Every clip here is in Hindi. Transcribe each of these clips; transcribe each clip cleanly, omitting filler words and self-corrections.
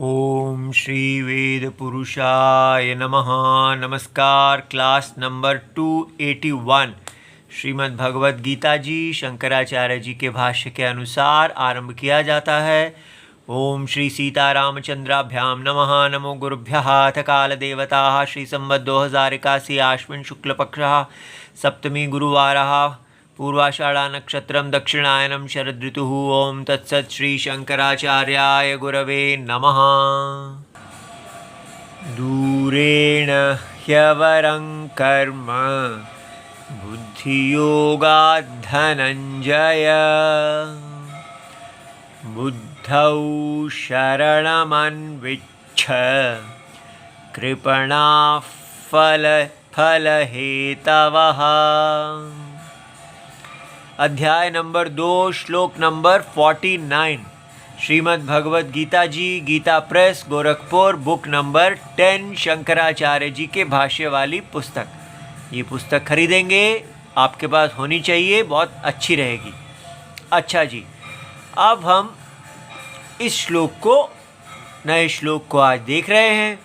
ओम श्री वेद पुरुषाय नमः। नमस्कार। क्लास नंबर 281 श्रीमद् भगवद गीता जी शंकराचार्य जी के भाष्य के अनुसार आरंभ किया जाता है। ओम श्री सीतारामचंद्राभ्याम नमः। नमो गुरुभ्यः। अथ काल देवता श्री संवत् 2081 आश्विन शुक्ल पक्षः सप्तमी गुरुवारः पूर्वाषाढ़ा नक्षत्रम दक्षिणायनम शरद ऋतु। ओम तत्सत श्री शंकराचार्याय गुरवे नमः। दूरेण ह्यवरं कर्म बुद्धियोगात् धनंजय बुद्धौ शरणमन्विच्छ कृपणाः फलहेतवः। अध्याय नंबर 2 श्लोक number 49 Shrimad Bhagavad Gita ji Gita press Gorakhpur book number 10 Shankaracharya ji के भाष्य वाली पुस्तक। ये पुस्तक खरीदेंगे, आपके पास होनी चाहिए, बहुत अच्छी रहेगी। अच्छा जी, अब हम इस श्लोक को, नए श्लोक को आज देख रहे हैं।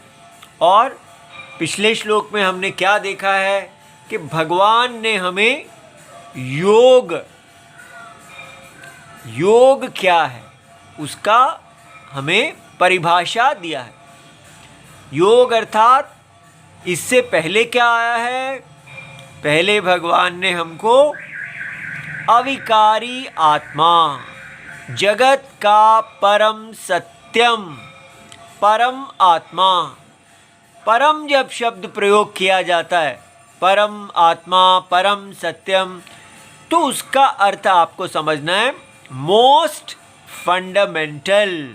और पिछले श्लोक में हमने क्या देखा है कि भगवान ने हमें योग क्या है उसका हमें परिभाषा दिया है। योग अर्थात इससे पहले क्या आया है? पहले भगवान ने हमको अविकारी आत्मा, जगत का परम सत्यम, परम आत्मा, परम जब शब्द प्रयोग किया जाता है, परम आत्मा, परम सत्यम, तो उसका अर्थ आपको समझना है मोस्ट फंडामेंटल।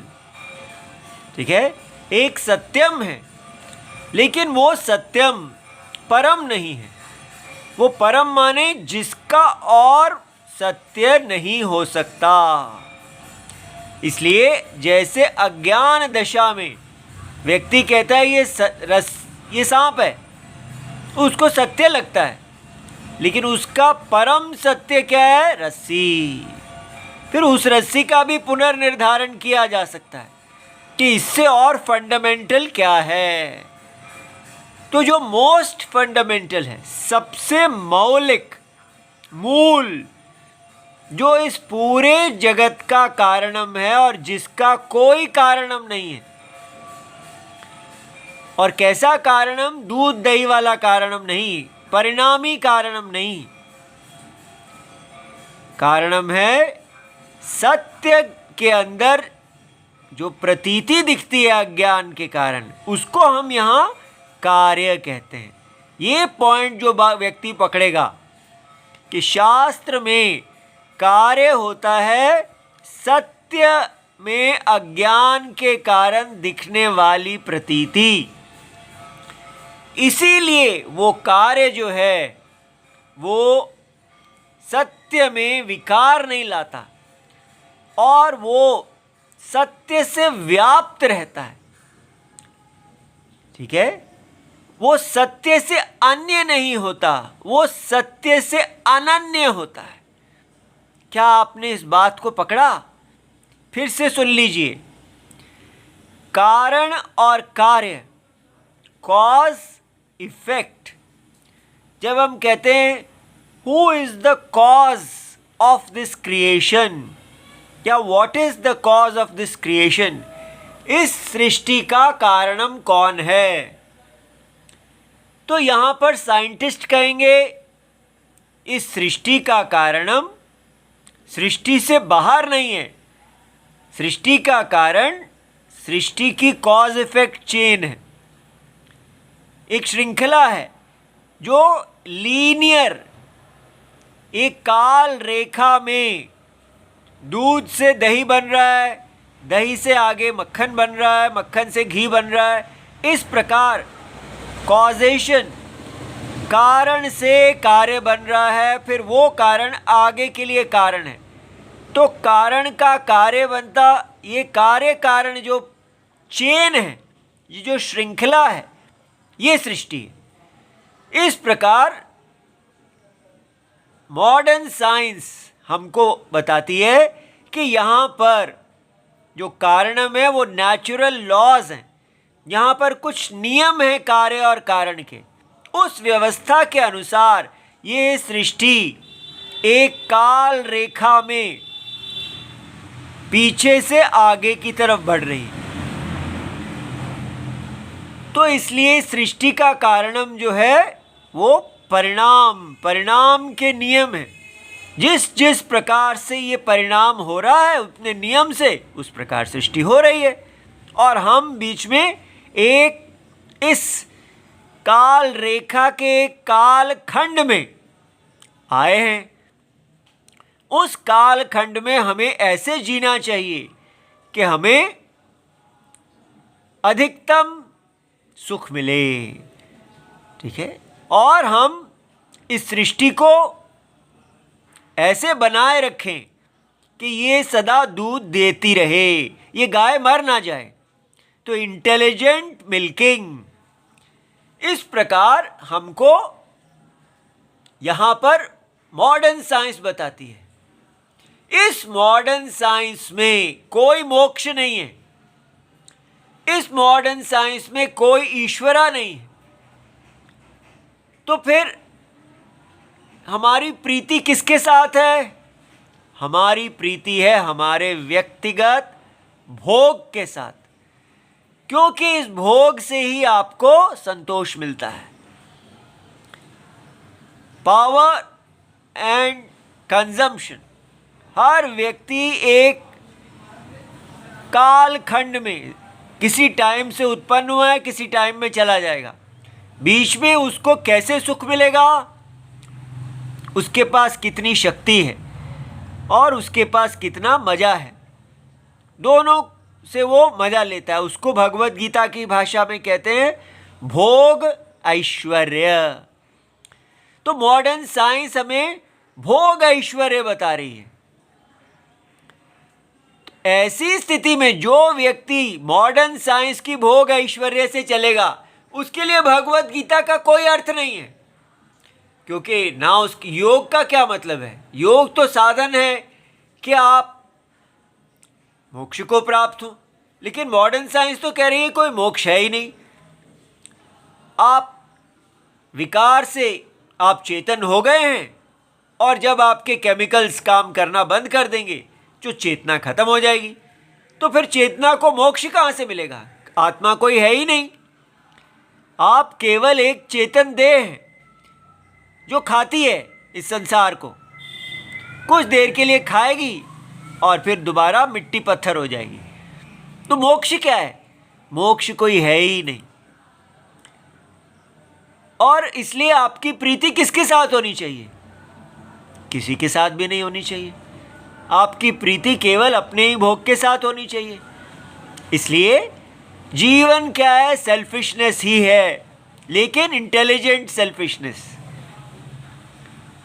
ठीक है, एक सत्यम है, लेकिन वो सत्यम परम नहीं है। वो परम माने जिसका और सत्य नहीं हो सकता। इसलिए जैसे अज्ञान दशा में व्यक्ति कहता है ये सांप है, उसको सत्य लगता है, लेकिन उसका परम सत्य क्या है? रस्सी। फिर उस रस्सी का भी पुनर्निर्धारण किया जा सकता है कि इससे और फंडामेंटल क्या है। तो जो मोस्ट फंडामेंटल है, सबसे मौलिक, मूल, जो इस पूरे जगत का कारणम है और जिसका कोई कारणम नहीं है। और कैसा कारणम? दूध दही वाला कारणम नहीं, परिणामी कारणम नहीं। कारणम है सत्य के अंदर जो प्रतीति दिखती है अज्ञान के कारण, उसको हम यहाँ कार्य कहते हैं। ये पॉइंट जो व्यक्ति पकड़ेगा कि शास्त्र में कार्य होता है सत्य में अज्ञान के कारण दिखने वाली प्रतीति, इसीलिए वो कार्य जो है वो सत्य में विकार नहीं लाता और वो सत्य से व्याप्त रहता है। ठीक है, वो सत्य से अन्य नहीं होता, वो सत्य से अनन्य होता है। क्या आपने इस बात को पकड़ा? फिर से सुन लीजिए। कारण और कार्य, कॉज इफेक्ट। जब हम कहते हैं who is the cause of this creation, या what is the cause of this creation, इस सृष्टि का कारणम कौन है, तो यहां पर साइंटिस्ट कहेंगे इस सृष्टि का कारणम सृष्टि से बाहर नहीं है। सृष्टि का कारण सृष्टि की कॉज इफेक्ट चेन है, एक श्रृंखला है जो लीनियर, एक काल रेखा में दूध से दही बन रहा है, दही से आगे मक्खन बन रहा है, मक्खन से घी बन रहा है। इस प्रकार कॉजेशन, कारण से कार्य बन रहा है, फिर वो कारण आगे के लिए कारण है। तो कारण का कार्य बनता, ये कार्य कारण जो चेन है, ये जो श्रृंखला है, ये सृष्टि है। इस प्रकार मॉडर्न साइंस हमको बताती है कि यहाँ पर जो कारणम है वो नेचुरल लॉज हैं, यहाँ पर कुछ नियम हैं कार्य और कारण के। उस व्यवस्था के अनुसार ये सृष्टि एक काल रेखा में पीछे से आगे की तरफ बढ़ रही है। तो इसलिए सृष्टि का कारणम जो है वो परिणाम के नियम है। जिस जिस प्रकार से ये परिणाम हो रहा है उतने नियम से उस प्रकार सृष्टि हो रही है, और हम बीच में एक इस काल रेखा के काल खंड में आए हैं। उस काल खंड में हमें ऐसे जीना चाहिए कि हमें अधिकतम सुख मिले, ठीक है, और हम इस सृष्टि को ऐसे बनाए रखें कि ये सदा दूध देती रहे, ये गाय मर ना जाए। तो इंटेलिजेंट मिल्किंग, इस प्रकार हमको यहाँ पर मॉडर्न साइंस बताती है। इस मॉडर्न साइंस में कोई मोक्ष नहीं है, इस मॉडर्न साइंस में कोई ईश्वरा नहीं है। तो फिर हमारी प्रीति किसके साथ है? हमारी प्रीति है हमारे व्यक्तिगत भोग के साथ, क्योंकि इस भोग से ही आपको संतोष मिलता है। पावर एंड कंजम्पशन, हर व्यक्ति एक कालखंड में किसी टाइम से उत्पन्न हुआ है, किसी टाइम में चला जाएगा। बीच में उसको कैसे सुख मिलेगा, उसके पास कितनी शक्ति है और उसके पास कितना मजा है, दोनों से वो मजा लेता है। उसको भगवत गीता की भाषा में कहते हैं भोग ऐश्वर्य। तो मॉडर्न साइंस हमें भोग ऐश्वर्य बता रही है। ऐसी स्थिति में जो व्यक्ति मॉडर्न साइंस की भोग ऐश्वर्य से चलेगा उसके लिए भगवत गीता का कोई अर्थ नहीं है, क्योंकि ना उसकी योग का क्या मतलब है। योग तो साधन है कि आप मोक्ष को प्राप्त हो, लेकिन मॉडर्न साइंस तो कह रही है कोई मोक्ष है ही नहीं। आप विकार से आप चेतन हो गए हैं, और जब आपके केमिकल्स काम करना बंद कर देंगे जो चेतना खत्म हो जाएगी। तो फिर चेतना को मोक्ष कहाँ से मिलेगा? आत्मा कोई है ही नहीं, आप केवल एक चेतन देह हैं जो खाती है इस संसार को, कुछ देर के लिए खाएगी और फिर दोबारा मिट्टी पत्थर हो जाएगी। तो मोक्ष क्या है? मोक्ष कोई है ही नहीं। और इसलिए आपकी प्रीति किसके साथ होनी चाहिए? किसी के साथ भी नहीं होनी चाहिए। आपकी प्रीति केवल अपने ही भोग के साथ होनी चाहिए। इसलिए जीवन क्या है? सेल्फिशनेस ही है, लेकिन इंटेलिजेंट सेल्फिशनेस।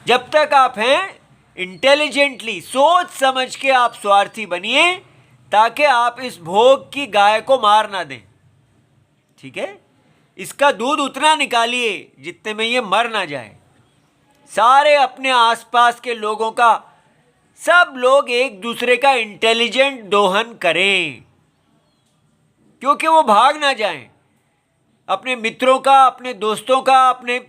जब तक आप हैं इंटेलिजेंटली सोच समझ के आप स्वार्थी बनिए, ताकि आप इस भोग की गाय को मार ना दें, ठीक है। इसका दूध उतना निकालिए जितने में ये मर ना जाए। सारे अपने आसपास के लोगों का, सब लोग एक दूसरे का इंटेलिजेंट दोहन करें, क्योंकि वो भाग ना जाएं। अपने मित्रों का, अपने दोस्तों का, अपने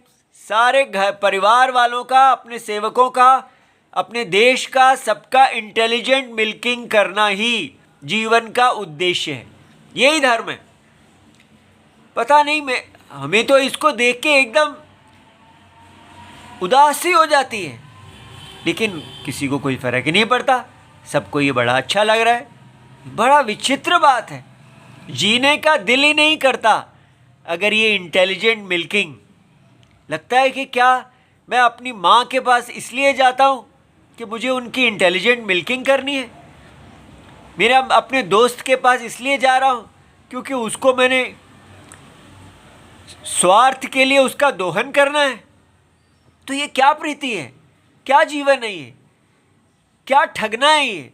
सारे घर परिवार वालों का, अपने सेवकों का, अपने देश का, सबका इंटेलिजेंट मिल्किंग करना ही जीवन का उद्देश्य है। यही धर्म है। पता नहीं, हमें तो इसको देख के एकदम उदासी हो जाती है, लेकिन किसी को कोई फर्क ही नहीं पड़ता। सबको ये बड़ा अच्छा लग रहा है। बड़ा विचित्र बात है, जीने का दिल ही नहीं करता अगर ये इंटेलिजेंट मिल्किंग। लगता है कि क्या मैं अपनी माँ के पास इसलिए जाता हूँ कि मुझे उनकी इंटेलिजेंट मिल्किंग करनी है। मेरा अपने दोस्त के पास इसलिए जा रहा हूँ क्योंकि उसको मैंने स्वार्थ के लिए उसका दोहन करना है। तो ये क्या प्रीति है? क्या जीवन है ये? क्या ठगना है ये?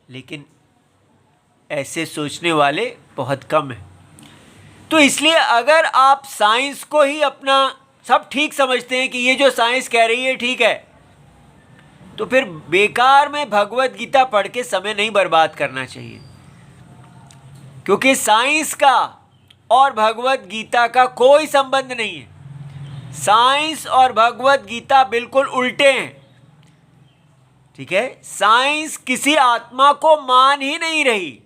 लेकिन ऐसे सोचने वाले बहुत कम हैं। तो इसलिए अगर आप साइंस को ही अपना सब ठीक समझते हैं कि ये जो साइंस कह रही है ठीक है, तो फिर बेकार में भगवत गीता पढ़ के समय नहीं बर्बाद करना चाहिए, क्योंकि साइंस का और भगवत गीता का कोई संबंध नहीं है। साइंस और भगवत गीता बिल्कुल उल्टे हैं, ठीक है। साइंस किसी आत्मा को मान ही नहीं रही,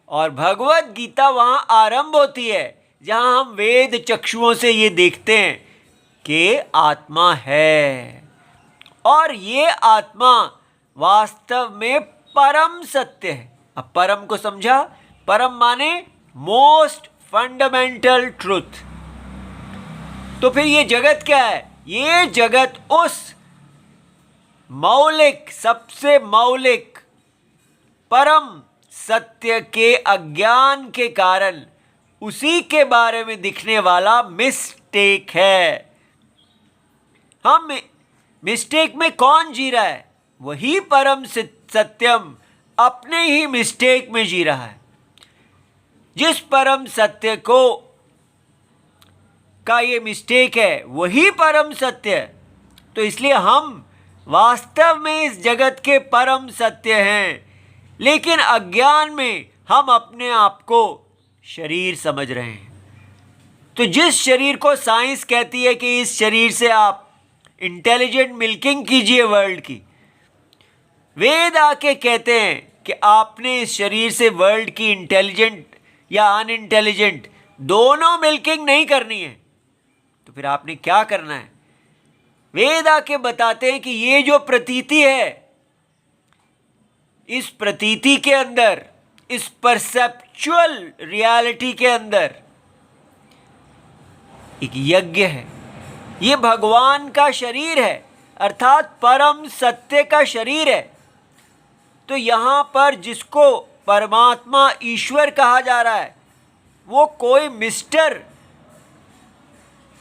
और भगवत गीता वहाँ आरंभ होती है जहाँ हम वेद चक्षुओं से ये देखते हैं कि आत्मा है, और ये आत्मा वास्तव में परम सत्य है। अब परम को समझा, परम माने मोस्ट फंडामेंटल ट्रुथ। तो फिर ये जगत क्या है? ये जगत उस मौलिक, सबसे मौलिक परम सत्य के अज्ञान के कारण उसी के बारे में दिखने वाला मिस्टेक है। हम मिस्टेक में कौन जी रहा है? वही परम सत्यम अपने ही मिस्टेक में जी रहा है। जिस परम सत्य को का ये मिस्टेक है वही परम सत्य है। तो इसलिए हम वास्तव में इस जगत के परम सत्य हैं, लेकिन अज्ञान में हम अपने आप को शरीर समझ रहे हैं। तो जिस शरीर को साइंस कहती है कि इस शरीर से आप इंटेलिजेंट मिल्किंग कीजिए वर्ल्ड की, वेद आके कहते हैं कि आपने इस शरीर से वर्ल्ड की इंटेलिजेंट या अनइंटेलिजेंट दोनों मिल्किंग नहीं करनी है। तो फिर आपने क्या करना है? वेद आके बताते हैं कि ये जो प्रतीति है, इस प्रतीति के अंदर, इस परसेप्चुअल रियलिटी के अंदर एक यज्ञ है। ये भगवान का शरीर है, अर्थात परम सत्य का शरीर है। तो यहाँ पर जिसको परमात्मा ईश्वर कहा जा रहा है, वो कोई मिस्टर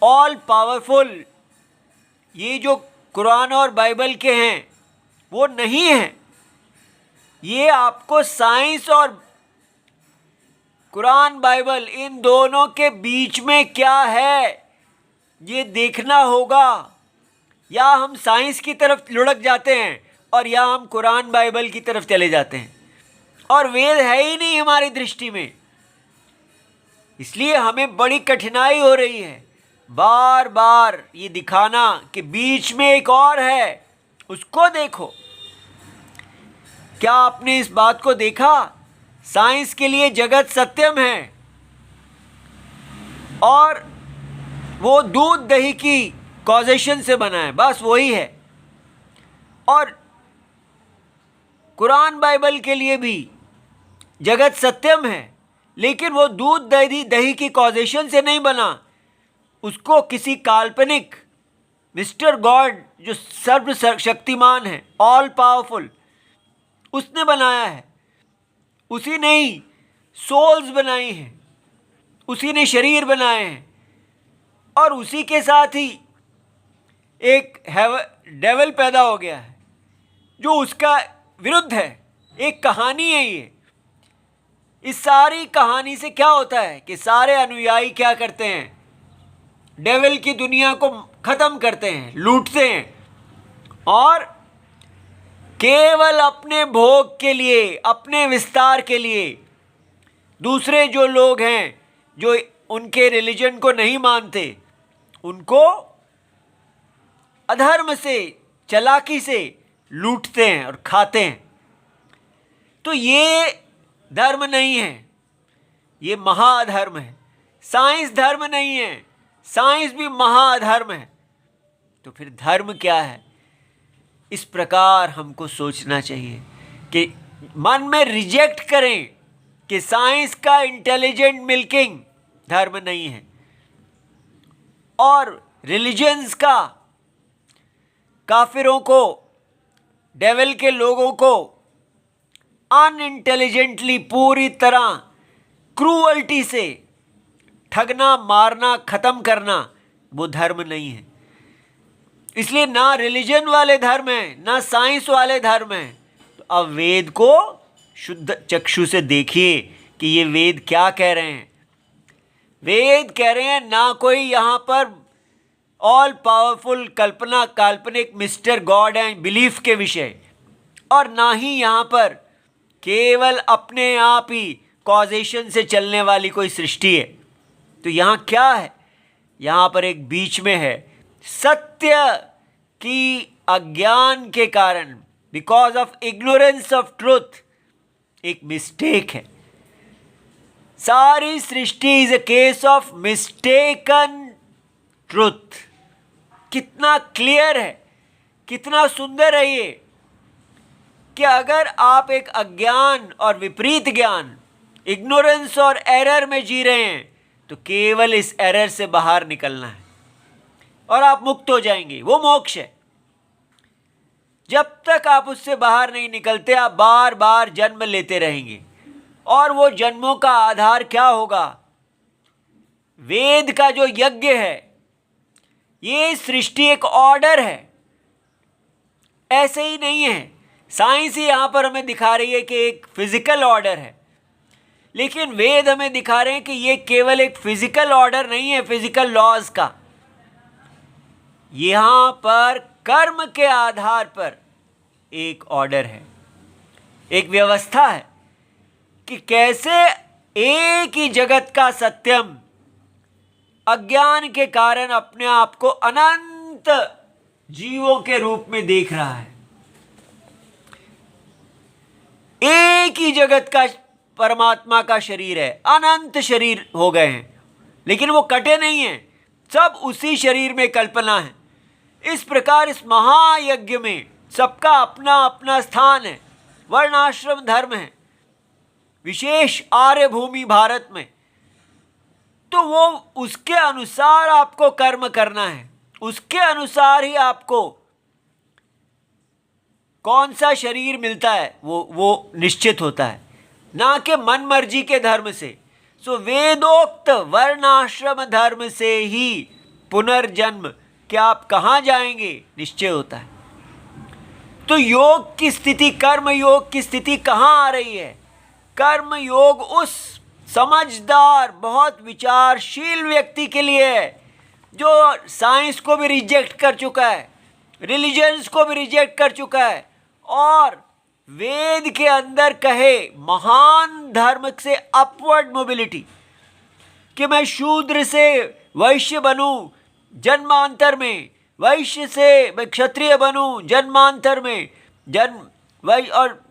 ऑल पावरफुल, ये जो कुरान और बाइबल के हैं वो नहीं है। ये आपको साइंस और कुरान बाइबल, इन दोनों के बीच में क्या है ये देखना होगा। या हम साइंस की तरफ लुढ़क जाते हैं और या हम कुरान बाइबल की तरफ चले जाते हैं, और वेद है ही नहीं हमारी दृष्टि में। इसलिए हमें बड़ी कठिनाई हो रही है बार बार ये दिखाना कि बीच में एक और है, उसको देखो। क्या आपने इस बात को देखा? साइंस के लिए जगत सत्यम है, और वो दूध दही की कॉजेशन से बना है, बस वही है। और कुरान बाइबल के लिए भी जगत सत्यम है, लेकिन वो दूध दही की कॉजेशन से नहीं बना। उसको किसी काल्पनिक मिस्टर गॉड जो सर्वशक्तिमान है, ऑल पावरफुल, उसने बनाया है। उसी ने ही सोल्स बनाई हैं, उसी ने शरीर बनाए हैं, और उसी के साथ ही एक डेविल पैदा हो गया है जो उसका विरुद्ध है। एक कहानी है ये। इस सारी कहानी से क्या होता है कि सारे अनुयायी क्या करते हैं? डेविल की दुनिया को खत्म करते हैं, लूटते हैं, और केवल अपने भोग के लिए, अपने विस्तार के लिए दूसरे जो लोग हैं जो उनके रिलीजन को नहीं मानते, उनको अधर्म से, चालाकी से लूटते हैं और खाते हैं। तो ये धर्म नहीं है, ये महाअधर्म है। साइंस धर्म नहीं है, साइंस भी महाअधर्म है। तो फिर धर्म क्या है? इस प्रकार हमको सोचना चाहिए कि मन में रिजेक्ट करें कि साइंस का इंटेलिजेंट मिल्किंग धर्म नहीं है, और रिलीजन्स का काफिरों को, डेविल के लोगों को अनइंटेलिजेंटली, पूरी तरह क्रूअल्टी से ठगना, मारना, ख़त्म करना, वो धर्म नहीं है। इसलिए ना रिलीजन वाले धर्म हैं, ना साइंस वाले धर्म हैं। तो अब वेद को शुद्ध चक्षु से देखिए कि ये वेद क्या कह रहे हैं। वेद कह रहे हैं ना कोई यहाँ पर ऑल पावरफुल कल्पना, काल्पनिक मिस्टर गॉड एंड बिलीफ के विषय, और ना ही यहाँ पर केवल अपने आप ही कॉजेशन से चलने वाली कोई सृष्टि है। तो यहाँ क्या है? यहाँ पर एक बीच में है सत्य की अज्ञान के कारण, because of ignorance of truth, एक मिस्टेक है। सारी सृष्टि is a case of mistaken truth. कितना क्लियर है, कितना सुंदर है ये, कि अगर आप एक अज्ञान और विपरीत ज्ञान, इग्नोरेंस और एरर में जी रहे हैं, तो केवल इस एरर से बाहर निकलना है और आप मुक्त हो जाएंगे। वो मोक्ष है। जब तक आप उससे बाहर नहीं निकलते, आप बार बार जन्म लेते रहेंगे। और वो जन्मों का आधार क्या होगा? वेद का जो यज्ञ है, ये सृष्टि एक ऑर्डर है, ऐसे ही नहीं है। साइंस ही यहाँ पर हमें दिखा रही है कि एक फिजिकल ऑर्डर है, लेकिन वेद हमें दिखा रहे हैं कि ये केवल एक फिजिकल ऑर्डर नहीं है, फिजिकल लॉज का। यहाँ पर कर्म के आधार पर एक ऑर्डर है, एक व्यवस्था है कि कैसे एक ही जगत का सत्यम अज्ञान के कारण अपने आप को अनंत जीवों के रूप में देख रहा है। एक ही जगत का परमात्मा का शरीर है, अनंत शरीर हो गए हैं, लेकिन वो कटे नहीं हैं, सब उसी शरीर में कल्पना है। इस प्रकार इस महायज्ञ में सबका अपना अपना स्थान है, वर्णाश्रम धर्म है, विशेष आर्य भूमि भारत में। तो वो उसके अनुसार आपको कर्म करना है, उसके अनुसार ही आपको कौन सा शरीर मिलता है वो निश्चित होता है, ना कि मन मर्जी के धर्म से। सो वेदोक्त वर्णाश्रम धर्म से ही पुनर्जन्म कि आप कहाँ जाएंगे निश्चय होता है। तो योग की स्थिति, कर्म योग की स्थिति कहाँ आ रही है? कर्म योग उस समझदार, बहुत विचारशील व्यक्ति के लिए है जो साइंस को भी रिजेक्ट कर चुका है, रिलीजन्स को भी रिजेक्ट कर चुका है, और वेद के अंदर कहे महान धर्म से अपवर्ड मोबिलिटी, कि मैं शूद्र से वैश्य बनूं जन्मांतर में, वैश्य से मैं क्षत्रिय बनूं जन्मांतर में, और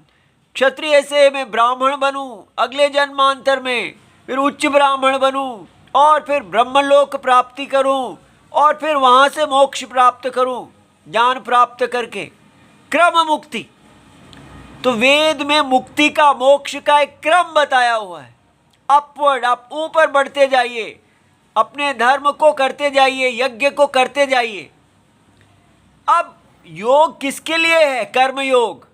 क्षत्रिय से मैं ब्राह्मण बनूं अगले जन्मांतर में, फिर उच्च ब्राह्मण बनूं, और फिर ब्रह्मलोक प्राप्ति करूं, और फिर वहाँ से मोक्ष प्राप्त करूं, ज्ञान प्राप्त करके क्रम मुक्ति। तो वेद में मुक्ति का, मोक्ष का एक क्रम बताया हुआ है। अपवर्ड, आप ऊपर बढ़ते जाइए, अपने धर्म को करते जाइए, यज्ञ को करते जाइए। अब योग किसके लिए है? कर्म योग।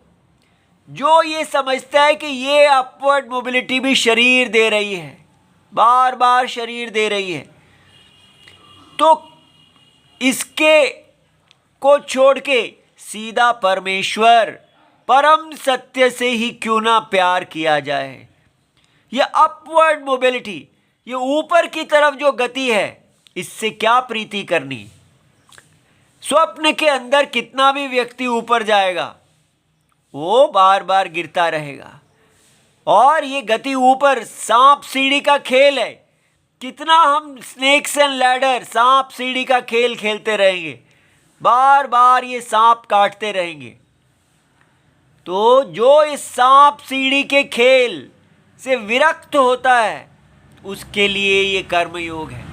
जो ये समझता है कि ये अपवर्ड मोबिलिटी भी शरीर दे रही है, बार बार शरीर दे रही है, तो इसके को छोड़ के सीधा परमेश्वर, परम सत्य से ही क्यों ना प्यार किया जाए। ये अपवर्ड मोबिलिटी, ये ऊपर की तरफ जो गति है, इससे क्या प्रीति करनी। स्वप्न के अंदर कितना भी व्यक्ति ऊपर जाएगा, वो बार बार गिरता रहेगा। और ये गति ऊपर, सांप सीढ़ी का खेल है। कितना हम स्नेक्स एंड लैडर, सांप सीढ़ी का खेल खेलते रहेंगे, बार बार ये सांप काटते रहेंगे। तो जो इस सांप सीढ़ी के खेल से विरक्त होता है, उसके लिए ये कर्म योग है।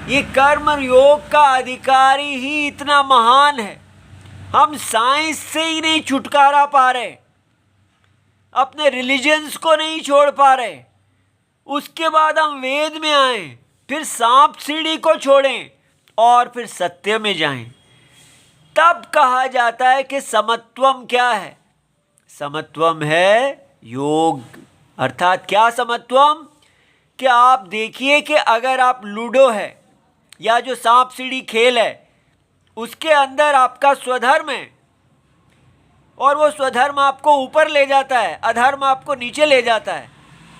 ये कर्म योग का अधिकारी ही इतना महान है। हम साइंस से ही नहीं छुटकारा पा रहे, अपने रिलीजन्स को नहीं छोड़ पा रहे, उसके बाद हम वेद में आए, फिर सांप सीढ़ी को छोड़ें और फिर सत्य में जाएं। तब कहा जाता है कि समत्वम क्या है? समत्वम है योग। अर्थात क्या समत्वम? कि आप देखिए कि अगर आप लूडो है या जो सांप सीढ़ी खेल है, उसके अंदर आपका स्वधर्म है, और वो स्वधर्म आपको ऊपर ले जाता है, अधर्म आपको नीचे ले जाता है,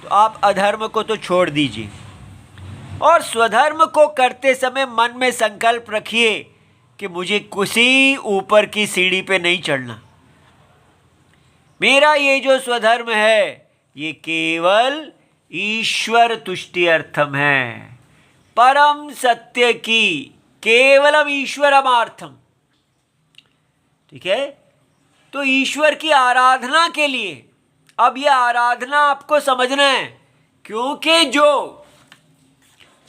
तो आप अधर्म को तो छोड़ दीजिए, और स्वधर्म को करते समय मन में संकल्प रखिए कि मुझे किसी ऊपर की सीढ़ी पे नहीं चढ़ना। मेरा ये जो स्वधर्म है ये केवल ईश्वर तुष्टि अर्थम है, परम सत्य की केवलम ईश्वरमार्थम। ठीक है, तो ईश्वर की आराधना के लिए अब यह आराधना आपको समझना है, क्योंकि जो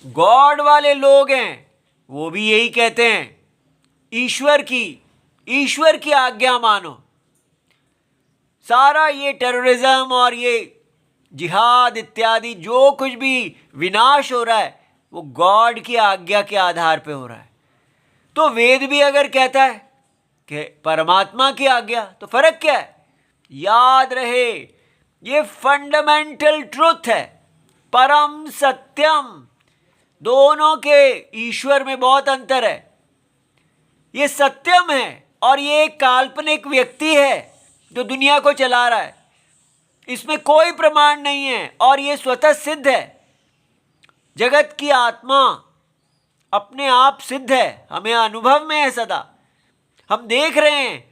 गॉड वाले लोग हैं वो भी यही कहते हैं ईश्वर की आज्ञा मानो। सारा ये टेररिज्म और ये जिहाद इत्यादि जो कुछ भी विनाश हो रहा है वो गॉड की आज्ञा के आधार पे हो रहा है। तो वेद भी अगर कहता है कि परमात्मा की आज्ञा, तो फर्क क्या है? याद रहे ये फंडामेंटल ट्रुथ है, परम सत्यम। दोनों के ईश्वर में बहुत अंतर है। ये सत्यम है और ये एक काल्पनिक व्यक्ति है जो दुनिया को चला रहा है, इसमें कोई प्रमाण नहीं है और ये स्वतः सिद्ध है। जगत की आत्मा अपने आप सिद्ध है, हमें अनुभव में है सदा। हम देख रहे हैं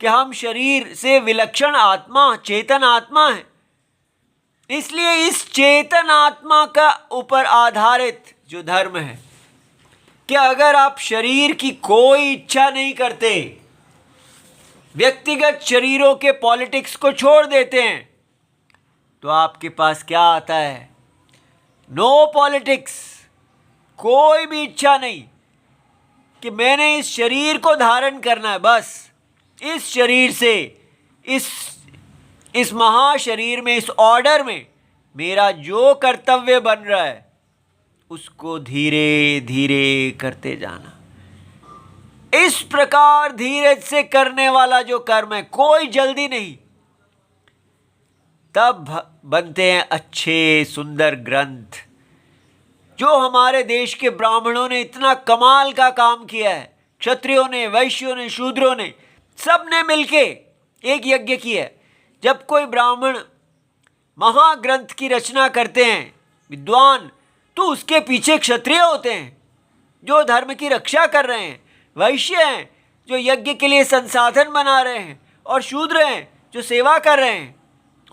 कि हम शरीर से विलक्षण आत्मा, चेतन आत्मा है। इसलिए इस चेतन आत्मा का ऊपर आधारित जो धर्म है कि अगर आप शरीर की कोई इच्छा नहीं करते, व्यक्तिगत शरीरों के पॉलिटिक्स को छोड़ देते हैं, तो आपके पास क्या आता है? नो पॉलिटिक्स, कोई भी इच्छा नहीं कि मैंने इस शरीर को धारण करना है। बस इस शरीर से, इस महाशरीर में, इस ऑर्डर में मेरा जो कर्तव्य बन रहा है उसको धीरे धीरे करते जाना। इस प्रकार धीरज से करने वाला जो कर्म है, कोई जल्दी नहीं, तब बनते हैं अच्छे सुंदर ग्रंथ। जो हमारे देश के ब्राह्मणों ने इतना कमाल का काम किया है, क्षत्रियों ने, वैश्यों ने, शूद्रों ने, सब ने मिलके एक यज्ञ किया है। जब कोई ब्राह्मण महाग्रंथ की रचना करते हैं, विद्वान, तो उसके पीछे क्षत्रिय होते हैं जो धर्म की रक्षा कर रहे हैं, वैश्य हैं जो यज्ञ के लिए संसाधन बना रहे हैं, और शूद्र हैं जो सेवा कर रहे हैं,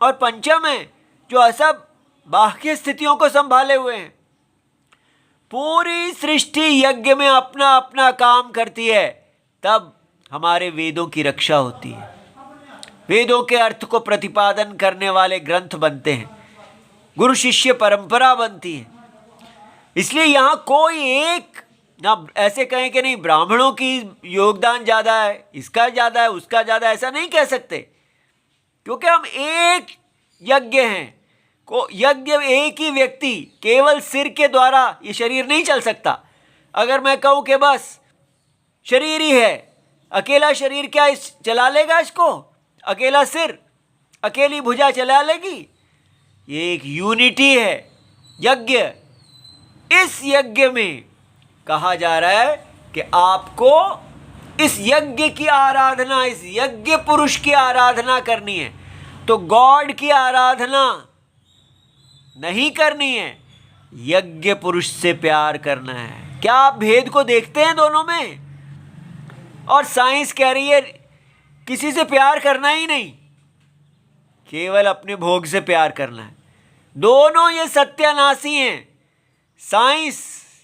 और पंचम हैं जो सब बाह्य स्थितियों को संभाले हुए हैं। पूरी सृष्टि यज्ञ में अपना अपना काम करती है, तब हमारे वेदों की रक्षा होती है। वेदों के अर्थ को प्रतिपादन करने वाले ग्रंथ बनते हैं, गुरु शिष्य परंपरा बनती है। इसलिए यहाँ कोई एक ना ऐसे कहें कि नहीं ब्राह्मणों की योगदान ज़्यादा है, इसका ज़्यादा है, उसका ज़्यादा, ऐसा नहीं कह सकते, क्योंकि हम एक यज्ञ हैं। को यज्ञ एक ही व्यक्ति केवल सिर के द्वारा ये शरीर नहीं चल सकता। अगर मैं कहूँ कि बस शरीर ही है, अकेला शरीर क्या चला लेगा इसको? अकेला सिर, अकेली भुजा चला लेगी? ये एक यूनिटी है यज्ञ। इस यज्ञ में कहा जा रहा है कि आपको इस यज्ञ की आराधना, इस यज्ञ पुरुष की आराधना करनी है। तो गॉड की आराधना नहीं करनी है, यज्ञ पुरुष से प्यार करना है। क्या आप भेद को देखते हैं दोनों में? और साइंस कह रही है किसी से प्यार करना ही नहीं, केवल अपने भोग से प्यार करना है। दोनों ये सत्यानाशी हैं। साइंस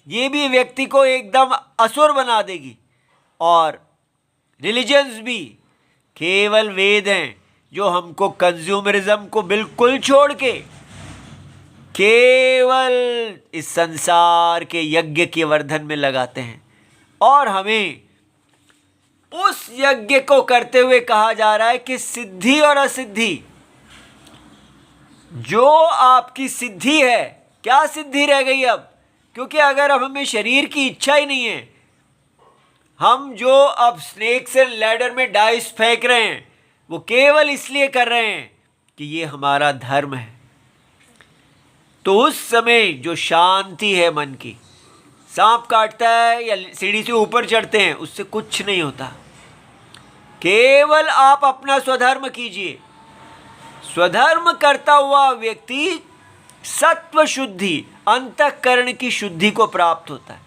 ये भी व्यक्ति को एकदम असुर बना देगी, और रिलीजन्स भी केवल वेद हैं जो हमको कंज्यूमरिज्म को बिल्कुल छोड़ के केवल इस संसार के यज्ञ के वर्धन में लगाते हैं। और हमें उस यज्ञ को करते हुए कहा जा रहा है कि सिद्धि और असिद्धि, जो आपकी सिद्धि है, क्या सिद्धि रह गई अब? क्योंकि अगर अब हमें शरीर की इच्छा ही नहीं है, हम जो अब स्नेक्स एंड लैडर में डाइस फेंक रहे हैं वो केवल इसलिए कर रहे हैं कि ये हमारा धर्म है। तो उस समय जो शांति है मन की, सांप काटता है या सीढ़ी से ऊपर चढ़ते हैं, उससे कुछ नहीं होता। केवल आप अपना स्वधर्म कीजिए। स्वधर्म करता हुआ व्यक्ति सत्व शुद्धि, अंतःकरण की शुद्धि को प्राप्त होता है।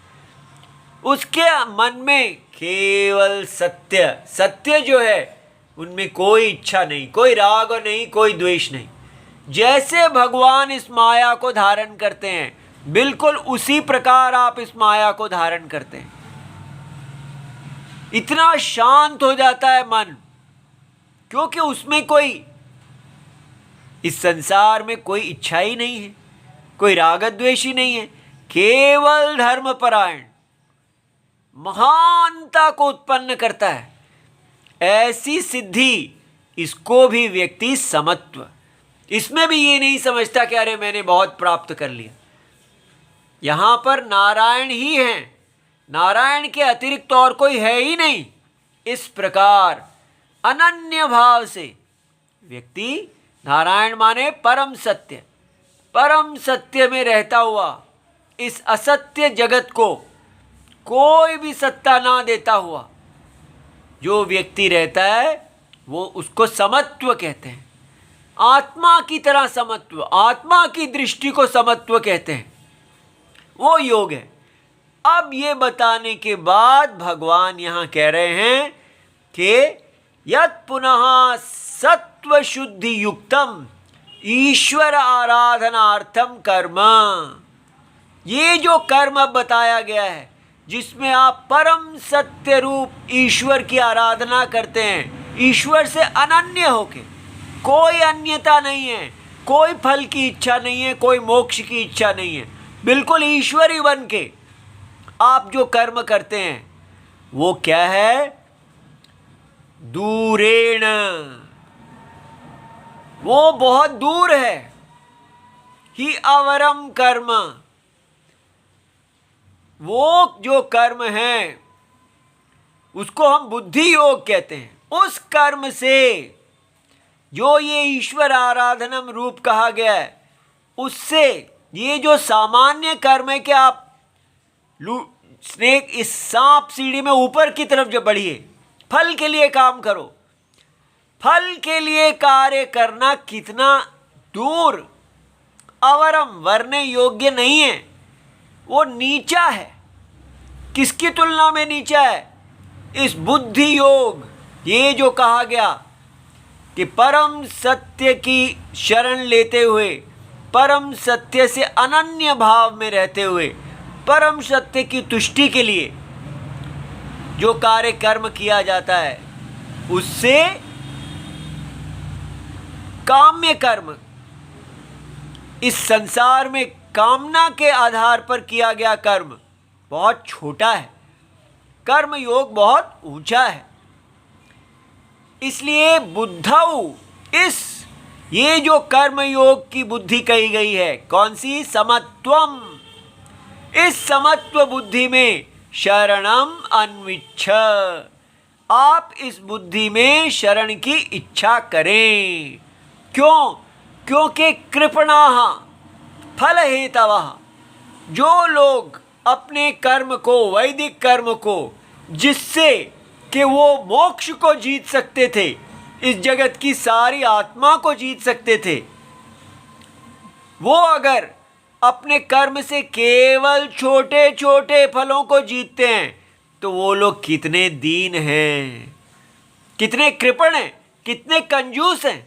उसके मन में केवल सत्य, सत्य जो है उनमें कोई इच्छा नहीं, कोई राग नहीं, कोई द्वेष नहीं। जैसे भगवान इस माया को धारण करते हैं, बिल्कुल उसी प्रकार आप इस माया को धारण करते हैं। इतना शांत हो जाता है मन, क्योंकि उसमें कोई, इस संसार में कोई इच्छा ही नहीं है, कोई राग द्वेष ही नहीं है, केवल धर्मपरायण महानता को उत्पन्न करता है। ऐसी सिद्धि, इसको भी व्यक्ति समत्व, इसमें भी ये नहीं समझता कि अरे मैंने बहुत प्राप्त कर लिया। यहां पर नारायण ही हैं, नारायण के अतिरिक्त और कोई है ही नहीं। इस प्रकार अनन्य भाव से व्यक्ति, नारायण माने परम सत्य, परम सत्य में रहता हुआ इस असत्य जगत को कोई भी सत्ता ना देता हुआ जो व्यक्ति रहता है, वो उसको समत्व कहते हैं। आत्मा की तरह समत्व, आत्मा की दृष्टि को समत्व कहते हैं, वो योग है। अब ये बताने के बाद भगवान यहाँ कह रहे हैं कि यत् पुनः सत्व शुद्धि युक्तम ईश्वर आराधनार्थम कर्म। ये जो कर्म अब बताया गया है, जिसमें आप परम सत्य रूप ईश्वर की आराधना करते हैं, ईश्वर से अनन्य होके, कोई अन्यता नहीं है, कोई फल की इच्छा नहीं है, कोई मोक्ष की इच्छा नहीं है, बिल्कुल ईश्वरी बन के आप जो कर्म करते हैं वो क्या है? दूरेण, वो बहुत दूर है। ही अवरम कर्म, वो जो कर्म है उसको हम बुद्धि योग कहते हैं। उस कर्म से जो ये ईश्वर आराधनम रूप कहा गया है, उससे ये जो सामान्य कर्म है कि आप स्नेक, इस सांप सीढ़ी में ऊपर की तरफ जब बढ़िए, फल के लिए काम करो, फल के लिए कार्य करना कितना दूर, अवरम, वरने योग्य नहीं है, वो नीचा है। किसकी तुलना में नीचा है? इस बुद्धि योग, ये जो कहा गया कि परम सत्य की शरण लेते हुए, परम सत्य से अनन्य भाव में रहते हुए, परम सत्य की तुष्टि के लिए जो कार्य कर्म किया जाता है, उससे काम्य कर्म, इस संसार में कामना के आधार पर किया गया कर्म बहुत छोटा है, कर्म योग बहुत ऊंचा है। इसलिए बुद्धौ, इस ये जो कर्म योग की बुद्धि कही गई है, कौन सी? समत्वम। इस समत्व बुद्धि में शरणम अन्विच्छ, आप इस बुद्धि में शरण की इच्छा करें। क्यों? क्योंकि कृपणाः फल हेतवः, जो लोग अपने कर्म को, वैदिक कर्म को, जिससे कि वो मोक्ष को जीत सकते थे, इस जगत की सारी आत्मा को जीत सकते थे, वो अगर अपने कर्म से केवल छोटे छोटे फलों को जीतते हैं, तो वो लोग कितने दीन हैं, कितने कृपण हैं, कितने कंजूस हैं।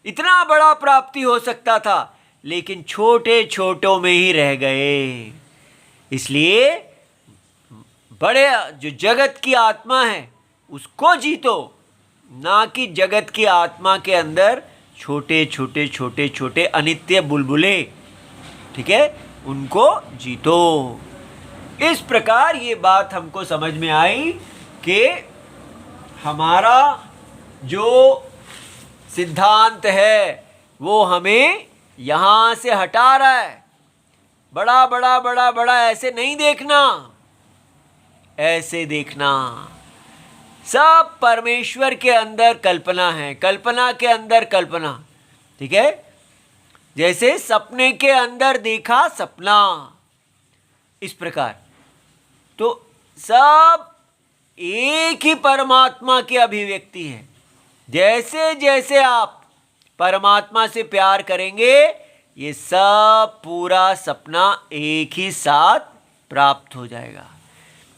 इतना बड़ा प्राप्ति हो सकता था, लेकिन छोटे छोटों में ही रह गए। इसलिए बड़े, जो जगत की आत्मा है उसको जीतो, ना कि जगत की आत्मा के अंदर छोटे छोटे छोटे छोटे अनित्य बुलबुले, ठीक है, उनको जीतो। इस प्रकार ये बात हमको समझ में आई कि हमारा जो सिद्धांत है वो हमें यहाँ से हटा रहा है। बड़ा बड़ा बड़ा बड़ा ऐसे नहीं देखना, ऐसे देखना। सब परमेश्वर के अंदर कल्पना है, कल्पना के अंदर कल्पना, ठीक है। जैसे सपने के अंदर देखा सपना, इस प्रकार तो सब एक ही परमात्मा की अभिव्यक्ति है। जैसे जैसे आप परमात्मा से प्यार करेंगे, ये सब पूरा सपना एक ही साथ प्राप्त हो जाएगा।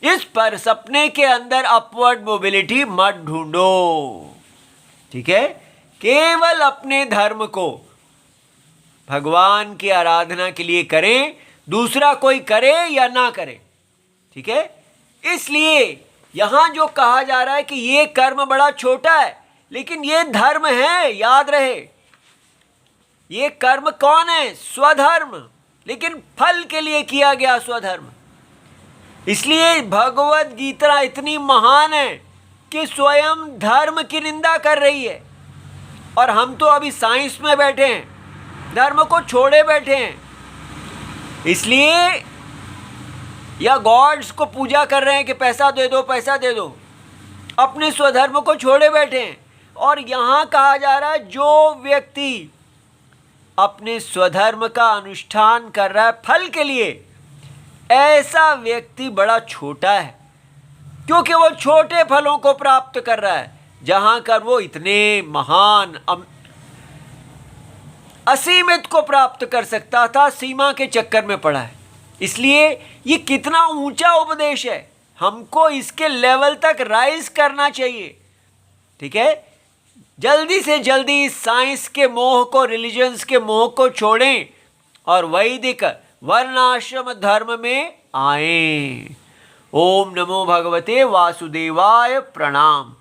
इस पर सपने के अंदर अपवर्ड मोबिलिटी मत ढूंढो, ठीक है। केवल अपने धर्म को भगवान की आराधना के लिए करें, दूसरा कोई करे या ना करे, ठीक है। इसलिए यहां जो कहा जा रहा है कि ये कर्म बड़ा छोटा है, लेकिन ये धर्म है, याद रहे। ये कर्म कौन है? स्वधर्म, लेकिन फल के लिए किया गया स्वधर्म। इसलिए भगवत गीता इतनी महान है कि स्वयं धर्म की निंदा कर रही है, और हम तो अभी साइंस में बैठे हैं, धर्म को छोड़े बैठे हैं। इसलिए या गॉड्स को पूजा कर रहे हैं कि पैसा दे दो, पैसा दे दो, अपने स्वधर्म को छोड़े बैठे हैं। और यहां कहा जा रहा है जो व्यक्ति अपने स्वधर्म का अनुष्ठान कर रहा है फल के लिए, ऐसा व्यक्ति बड़ा छोटा है, क्योंकि वो छोटे फलों को प्राप्त कर रहा है, जहां कर वो इतने महान असीमित को प्राप्त कर सकता था, सीमा के चक्कर में पड़ा है। इसलिए ये कितना ऊंचा उपदेश है, हमको इसके लेवल तक राइज करना चाहिए, ठीक है। जल्दी से जल्दी इस साइंस के मोह को, रिलीजन्स के मोह को छोड़ें और वैदिक वर्णाश्रम धर्म में आए। ओम नमो भगवते वासुदेवाय। प्रणाम।